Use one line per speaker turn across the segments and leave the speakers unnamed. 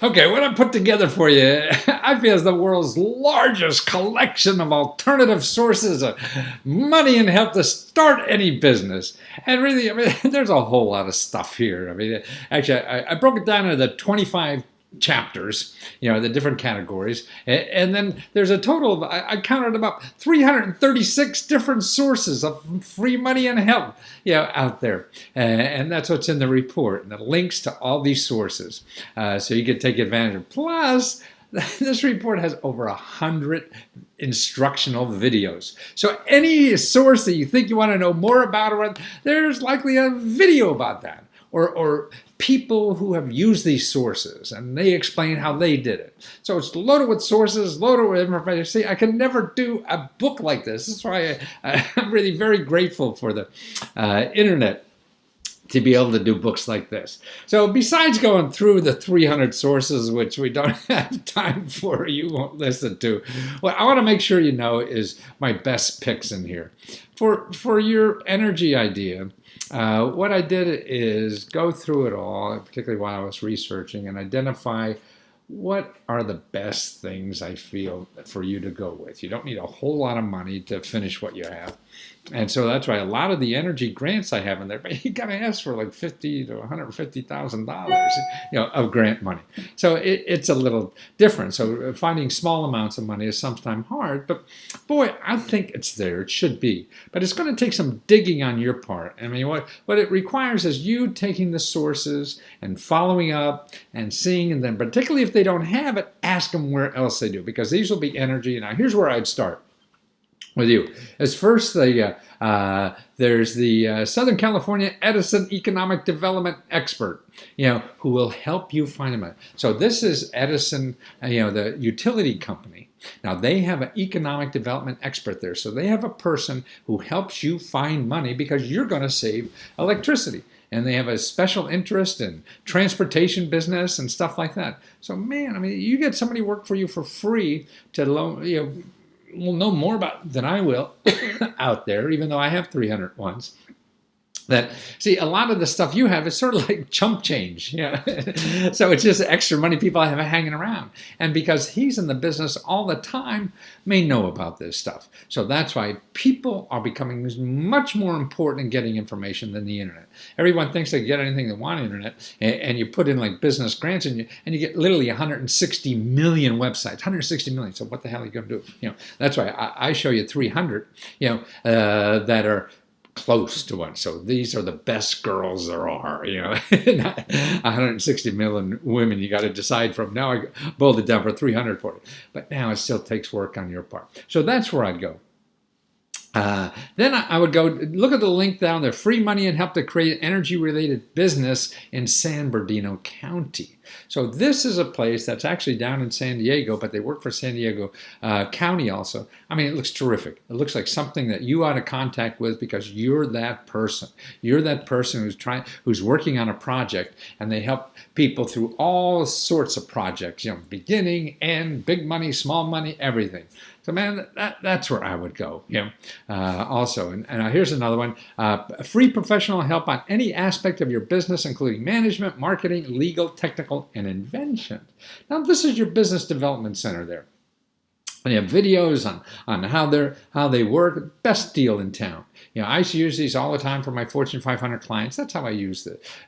Okay, what I put together for you, I feel is the world's largest collection of alternative sources of money and help to start any business. And really, I mean, there's a whole lot of stuff here. I mean, actually, I broke it down into the 25 chapters, the different categories. And then there's a total of, I counted about 336 different sources of free money and help, out there. And that's what's in the report, and the links to all these sources. So you can take advantage of. Plus, this report has over 100 instructional videos. So any source that you think you want to know more about, there's likely a video about that. Or people who have used these sources, and they explain how they did it. So it's loaded with sources, loaded with information. See, I can never do a book like this. That's why I'm really very grateful for the internet to be able to do books like this. So besides going through the 300 sources, which we don't have time for, you won't listen to, what I want to make sure you know is my best picks in here. For your energy idea, what I did is go through it all, particularly while I was researching, and identify what are the best things I feel for you to go with. You don't need a whole lot of money to finish what you have. And so that's why a lot of the energy grants I have in there, but you got to ask for like $50,000 to $150,000, of grant money. So it's a little different. So finding small amounts of money is sometimes hard, but boy, I think it's there. It should be. But it's going to take some digging on your part. I mean, what it requires is you taking the sources and following up and seeing, and then particularly if they don't have it, ask them where else they do, because these will be energy. Now, here's where I'd start with you. As first, there's the Southern California Edison Economic Development Expert, who will help you find them. So this is Edison, the utility company. Now they have an economic development expert there. So they have a person who helps you find money because you're going to save electricity. And they have a special interest in transportation business and stuff like that. So man, I mean, you get somebody work for you for free to loan, will know more about than I will out there, even though I have 300 ones. See, a lot of the stuff you have is sort of like chump change. So it's just extra money people have hanging around. And because he's in the business all the time, may know about this stuff. So that's why people are becoming much more important in getting information than the internet. Everyone thinks they can get anything they want on the internet, and you put in like business grants, and you get literally 160 million websites, 160 million. So what the hell are you going to do? That's why I show you 300, that are close to one. So these are the best girls there are, 160 million women you got to decide from. Now I boiled it down for 300 for it. But now it still takes work on your part. So that's where I'd go. Then I would go look at the link down there, free money and help to create energy-related business in San Bernardino County. So this is a place that's actually down in San Diego, but they work for San Diego County also. I mean, it looks terrific. It looks like something that you ought to contact with because you're that person. You're that person who's working on a project, and they help people through all sorts of projects, beginning, end, big money, small money, everything. So, man, that's where I would go. Also, and here's another one: free professional help on any aspect of your business, including management, marketing, legal, technical, and invention. Now, this is your business development center there. They have videos on how they work. Best deal in town. I use these all the time for my Fortune 500 clients. That's how I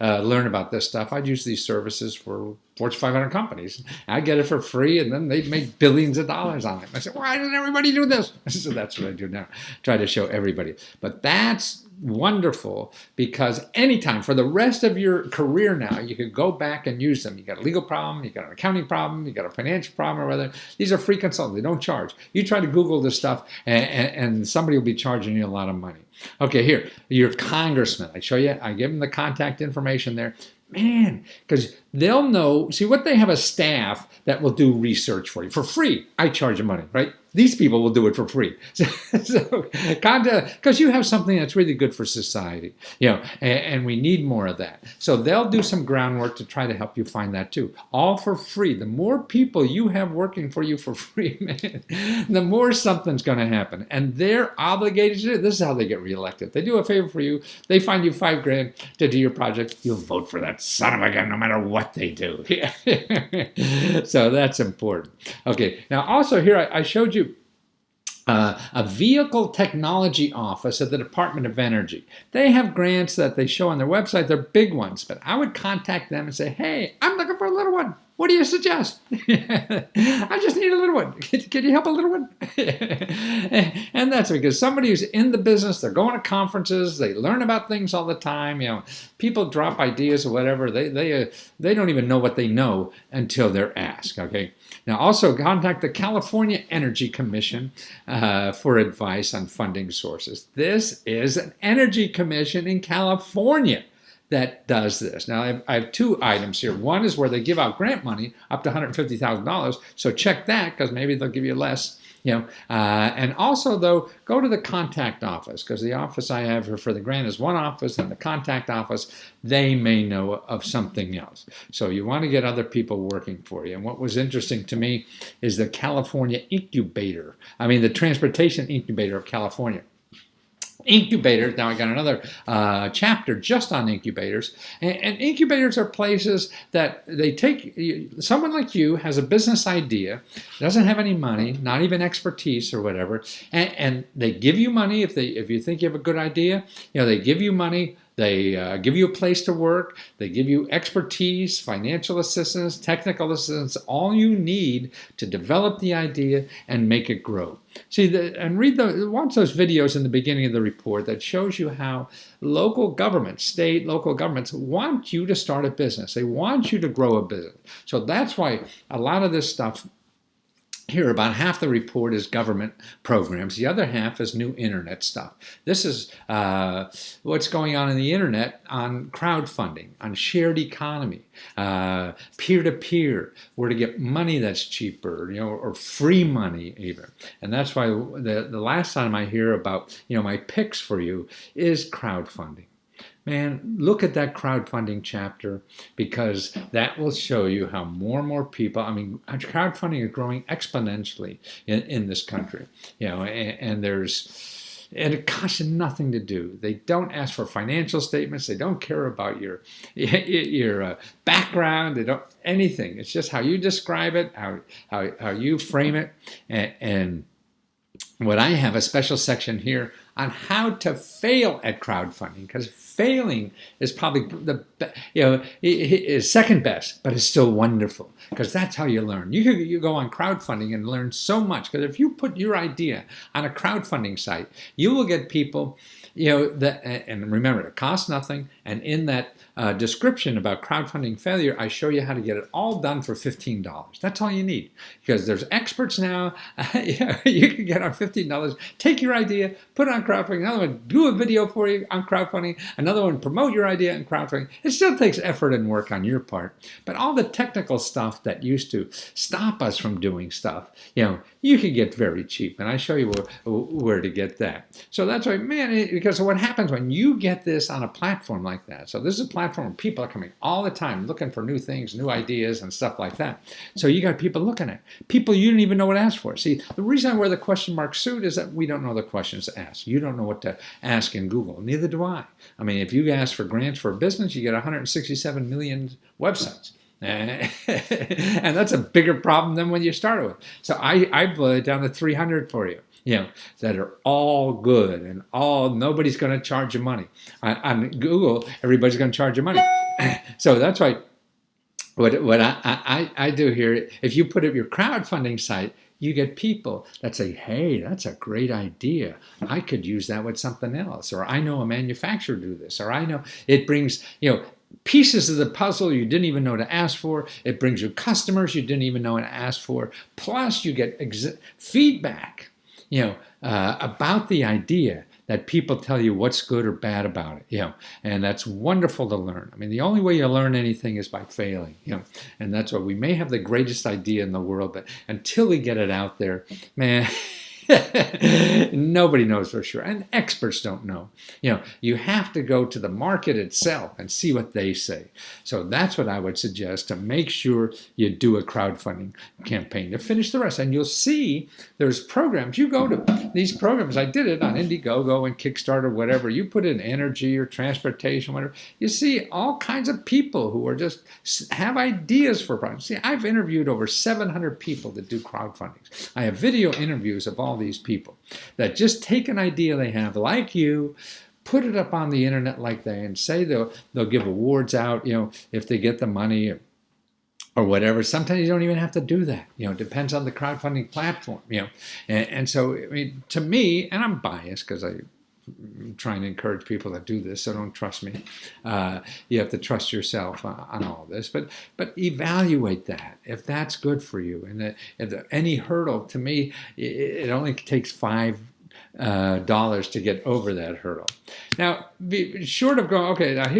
learn about this stuff. I'd use these services for Fortune 500 companies. I get it for free, and then they make billions of dollars on it. I said, why doesn't everybody do this? So that's what I do now. Try to show everybody. But that's wonderful because anytime for the rest of your career now, you could go back and use them. You got a legal problem, you got an accounting problem, you got a financial problem, or whether these are free consultants. They don't charge. You try to Google this stuff, and somebody will be charging you a lot of money. Okay, here, your congressman. I show you. I give them the contact information there. Man, because they'll know. See, what they have a staff that will do research for you for free. I charge them money, right? These people will do it for free. So because you have something that's really good for society, and we need more of that. So they'll do some groundwork to try to help you find that too, all for free. The more people you have working for you for free, man, the more something's going to happen. And they're obligated to do it. This is how they get reelected. They do a favor for you. They find you $5,000 to do your project. You'll vote for that son of a gun no matter what they do. So that's important. Okay, now also here I showed you a vehicle technology office at the Department of Energy. They have grants that they show on their website. They're big ones, but I would contact them and say, hey, I'm looking for a little one. What do you suggest? I just need a little one. Can you help a little one? And that's because somebody who's in the business, they're going to conferences, they learn about things all the time. People drop ideas or whatever. They don't even know what they know until they're asked. Okay. Now, also contact the California Energy Commission for advice on funding sources. This is an energy commission in California that does this. Now, I have two items here. One is where they give out grant money up to $150,000. So check that, because maybe they'll give you less. And also, though, go to the contact office, because the office I have for the grant is one office, and the contact office, they may know of something else. So you want to get other people working for you. And what was interesting to me is the California Incubator. The Transportation Incubator of California. Incubators, now I got another chapter just on incubators, and incubators are places that they take, someone like you has a business idea, doesn't have any money, not even expertise or whatever, and they give you money if you think you have a good idea, they give you money. They give you a place to work. They give you expertise, financial assistance, technical assistance, all you need to develop the idea and make it grow. See, watch those videos in the beginning of the report that shows you how local governments, state, local governments want you to start a business. They want you to grow a business. So that's why a lot of this stuff here, about half the report is government programs. The other half is new internet stuff. This is what's going on in the internet on crowdfunding, on shared economy, peer-to-peer, where to get money that's cheaper, or free money even. And that's why the last time I hear about, my picks for you is crowdfunding. Man, look at that crowdfunding chapter, because that will show you how more and more people, crowdfunding is growing exponentially in this country, and it costs you nothing to do. They don't ask for financial statements. They don't care about your background. They don't anything. It's just how you describe it, how you frame it, and what I have a special section here on how to fail at crowdfunding, because failing is probably is second best, but it's still wonderful, because that's how you learn. You go on crowdfunding and learn so much, because if you put your idea on a crowdfunding site, you will get people, and remember, it costs nothing. And in that description about crowdfunding failure, I show you how to get it all done for $15. That's all you need, because there's experts now. You can get on $15. Take your idea, put it on crowdfunding. Another one, do a video for you on crowdfunding. Another one, promote your idea in crowdfunding. It still takes effort and work on your part, but all the technical stuff that used to stop us from doing stuff, you can get very cheap. And I show you where to get that. So that's why, man, because what happens when you get this on a platform like that. So this is a platform where people are coming all the time looking for new things, new ideas and stuff like that. So you got people looking at it. People you didn't even know what to ask for. See, the reason I wear the question mark suit is that we don't know the questions to ask. You don't know what to ask in Google. Neither do I. If you ask for grants for a business, you get 167 million websites. And that's a bigger problem than when you started with. So I boil it down to 300 for you, that are all good and nobody's going to charge you money. On Google, everybody's going to charge you money. So that's why what I do here, if you put up your crowdfunding site, you get people that say, hey, that's a great idea. I could use that with something else. Or I know a manufacturer do this. Or I know it brings, pieces of the puzzle you didn't even know to ask for. It brings you customers you didn't even know to ask for. Plus, you get feedback, about the idea that people tell you what's good or bad about it, and that's wonderful to learn. I mean, the only way you learn anything is by failing, and that's why we may have the greatest idea in the world, but until we get it out there, man, nobody knows for sure, and experts don't know. You have to go to the market itself and see what they say. So that's what I would suggest, to make sure you do a crowdfunding campaign to finish the rest. And you'll see there's programs. You go to these programs. I did it on Indiegogo and Kickstarter, whatever. You put in energy or transportation, whatever. You see all kinds of people who are just have ideas for projects. See, I've interviewed over 700 people that do crowdfunding. I have video interviews of all these people that just take an idea they have, like you, put it up on the internet like that, and say they'll give awards out, if they get the money or whatever. Sometimes you don't even have to do that. It depends on the crowdfunding platform. And so, I mean, to me, and I'm biased because I'm trying to encourage people that do this, so don't trust me. You have to trust yourself on all this, but evaluate that if that's good for you. And if any hurdle, to me, it only takes $5 to get over that hurdle. Now, be short of going, okay, now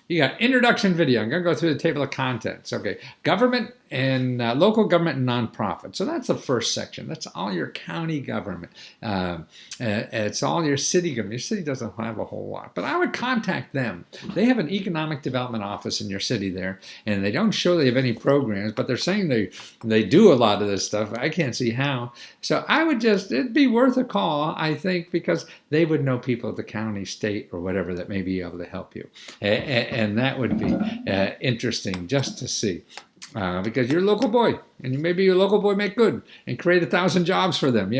you got introduction video. I'm going to go through the table of contents. Okay, government and local government and nonprofit. So that's the first section. That's all your county government. It's all your city government. Your city doesn't have a whole lot, but I would contact them. They have an economic development office in your city there, and they don't show they have any programs, but they're saying they do a lot of this stuff. I can't see how. So I would it'd be worth a call, I think, because they would know people at the county, state, or whatever that may be able to help you. And that would be interesting just to see. Because you're a local boy, and maybe your local boy make good and create 1,000 jobs for them.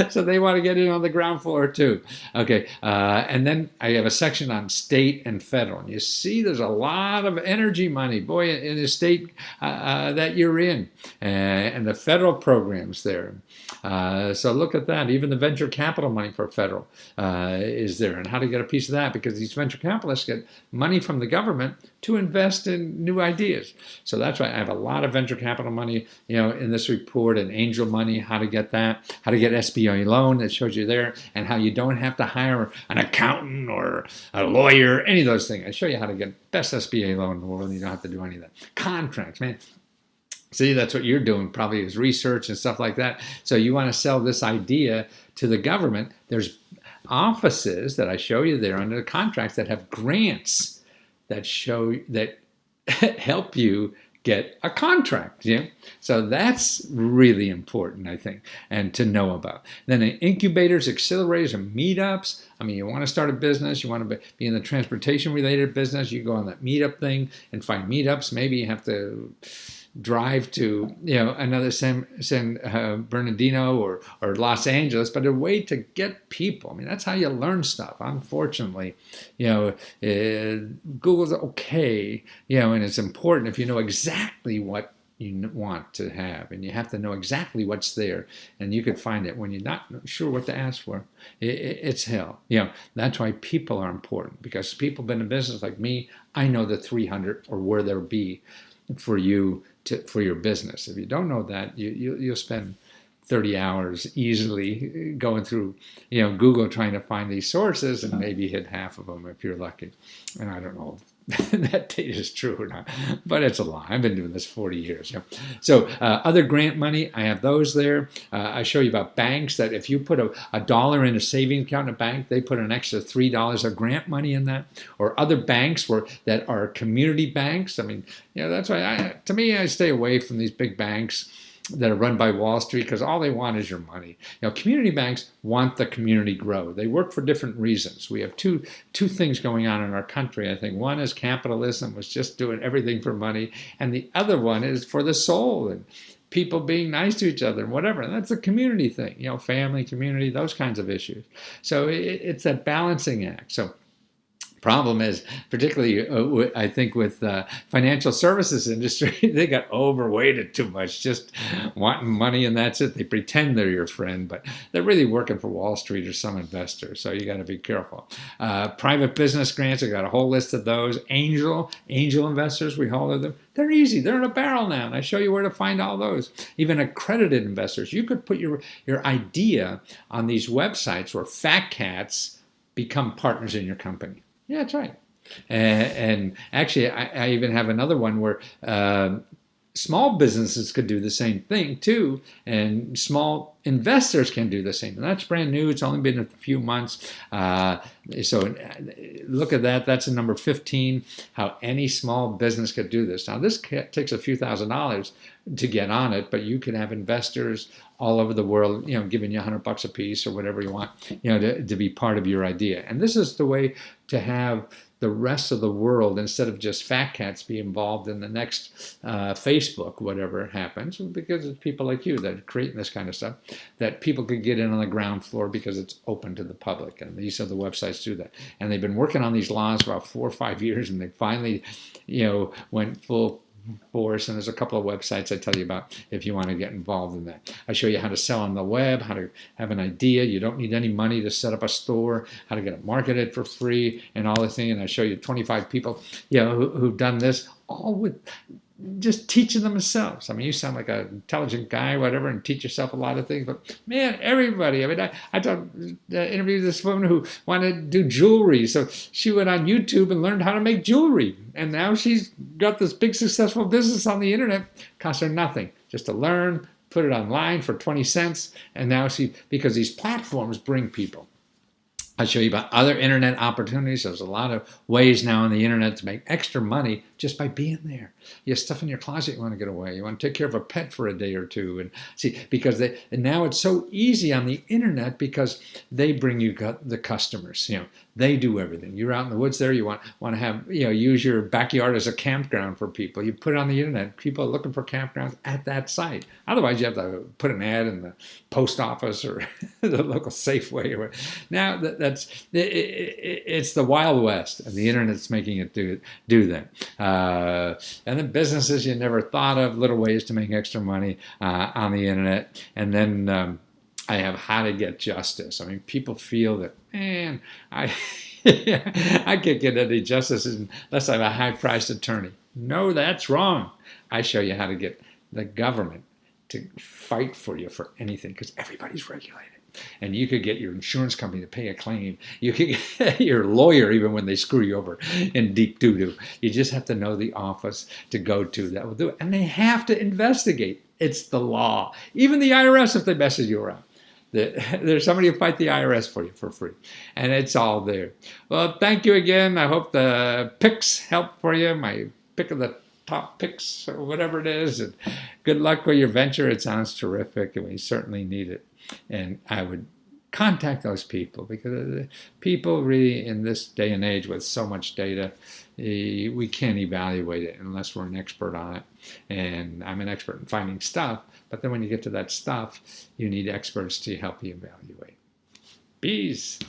So they want to get in on the ground floor too. Okay, and then I have a section on state and federal. And you see, there's a lot of energy money, boy, in the state that you're in, and the federal programs there. So look at that. Even the venture capital money for federal is there, and how to get a piece of that, because these venture capitalists get money from the government to invest in new ideas. So that's why I have a lot of venture capital money, in this report, and angel money, how to get that, how to get SBA loan, that shows you there, and how you don't have to hire an accountant or a lawyer, any of those things. I show you how to get best SBA loan in the world, and you don't have to do any of that. Contracts, man. See, that's what you're doing probably, is research and stuff like that. So you want to sell this idea to the government. There's offices that I show you there under the contracts that have grants that help you get a contract. So that's really important, I think, and to know about. Then the incubators, accelerators, and meetups. I mean, you want to start a business, you want to be in the transportation related business, you go on that meetup thing and find meetups. Maybe you have to drive to another San Bernardino or Los Angeles, but a way to get people. I mean, that's how you learn stuff. Unfortunately, Google's okay, and it's important if you know exactly what you want to have, and you have to know exactly what's there, and you could find it. When you're not sure what to ask for, it's hell. That's why people are important, because people have been in business like me. I know the 300 or where they'll be for you for your business. If you don't know that, you'll spend 30 hours easily going through Google trying to find these sources, and maybe hit half of them if you're lucky. And I don't know if that data is true or not, but it's a lie. I've been doing this 40 years. So other grant money, I have those there. I show you about banks, that if you put a dollar in a savings account in a bank, they put an extra $3 of grant money in that. Or other banks that are community banks. I mean, that's why to me, I stay away from these big banks that are run by Wall Street, because all they want is your money. Community banks want the community grow. They work for different reasons. We have two things going on in our country, I think. One is capitalism, was just doing everything for money, and the other one is for the soul and people being nice to each other and whatever. And that's a community thing, family, community, those kinds of issues. So it's a balancing act. So Problem is, particularly, I think with financial services industry, they got overweighted too much, just wanting money and that's it. They pretend they're your friend, but they're really working for Wall Street or some investor. So you got to be careful. Private business grants, I got a whole list of those. Angel investors, we call them. They're easy. They're in a barrel now, and I show you where to find all those. Even accredited investors, you could put your idea on these websites where fat cats become partners in your company. Yeah, that's right. And actually, I even have another one where small businesses could do the same thing too, and small investors can do the same. And that's brand new. It's only been a few months. So look at that. That's a number 15, how any small business could do this. Now, this takes a few $1,000s to get on it, but you can have investors all over the world, giving you $100 a piece or whatever you want, to be part of your idea. And this is the way to have the rest of the world, instead of just fat cats, be involved in the next Facebook, whatever happens, because it's people like you that are creating this kind of stuff, that people could get in on the ground floor because it's open to the public. And these are the websites do that. And they've been working on these laws for about 4 or 5 years, and they finally, went full force. And there's a couple of websites I tell you about if you want to get involved in that. I show you how to sell on the web, how to have an idea. You don't need any money to set up a store, how to get it marketed for free, and all this thing. And I show you 25 people, who've done this, all with just teaching themselves. I mean, you sound like an intelligent guy, whatever, and teach yourself a lot of things. But man, everybody. I mean, I interviewed this woman who wanted to do jewelry, so she went on YouTube and learned how to make jewelry, and now she's got this big successful business on the internet. Costs her nothing, just to learn, put it online for 20 cents, and now because these platforms bring people. I'll show you about other internet opportunities. There's a lot of ways now on the internet to make extra money just by being there. You have stuff in your closet you want to get away. You want to take care of a pet for a day or two. And see, because and now it's so easy on the internet because they bring you the customers. They do everything. You're out in the woods there. You want to have, use your backyard as a campground for people. You put it on the internet. People are looking for campgrounds at that site. Otherwise, you have to put an ad in the post office or the local Safeway. Now it's the Wild West, and the internet's making it do that. And then businesses you never thought of, little ways to make extra money on the internet. And then I have how to get justice. I mean, people feel that, man, I can't get any justice unless I have a high-priced attorney. No, that's wrong. I show you how to get the government to fight for you for anything, because everybody's regulated. And you could get your insurance company to pay a claim. You could get your lawyer even when they screw you over in deep doo-doo. You just have to know the office to go to that will do it. And they have to investigate. It's the law. Even the IRS, if they message you around. There's somebody who fight the IRS for you for free. And it's all there. Well, thank you again. I hope the picks help for you. My pick of the top picks or whatever it is. And good luck with your venture. It sounds terrific, and we certainly need it. And I would contact those people, because people really in this day and age with so much data, we can't evaluate it unless we're an expert on it. And I'm an expert in finding stuff, but then when you get to that stuff, you need experts to help you evaluate. Peace.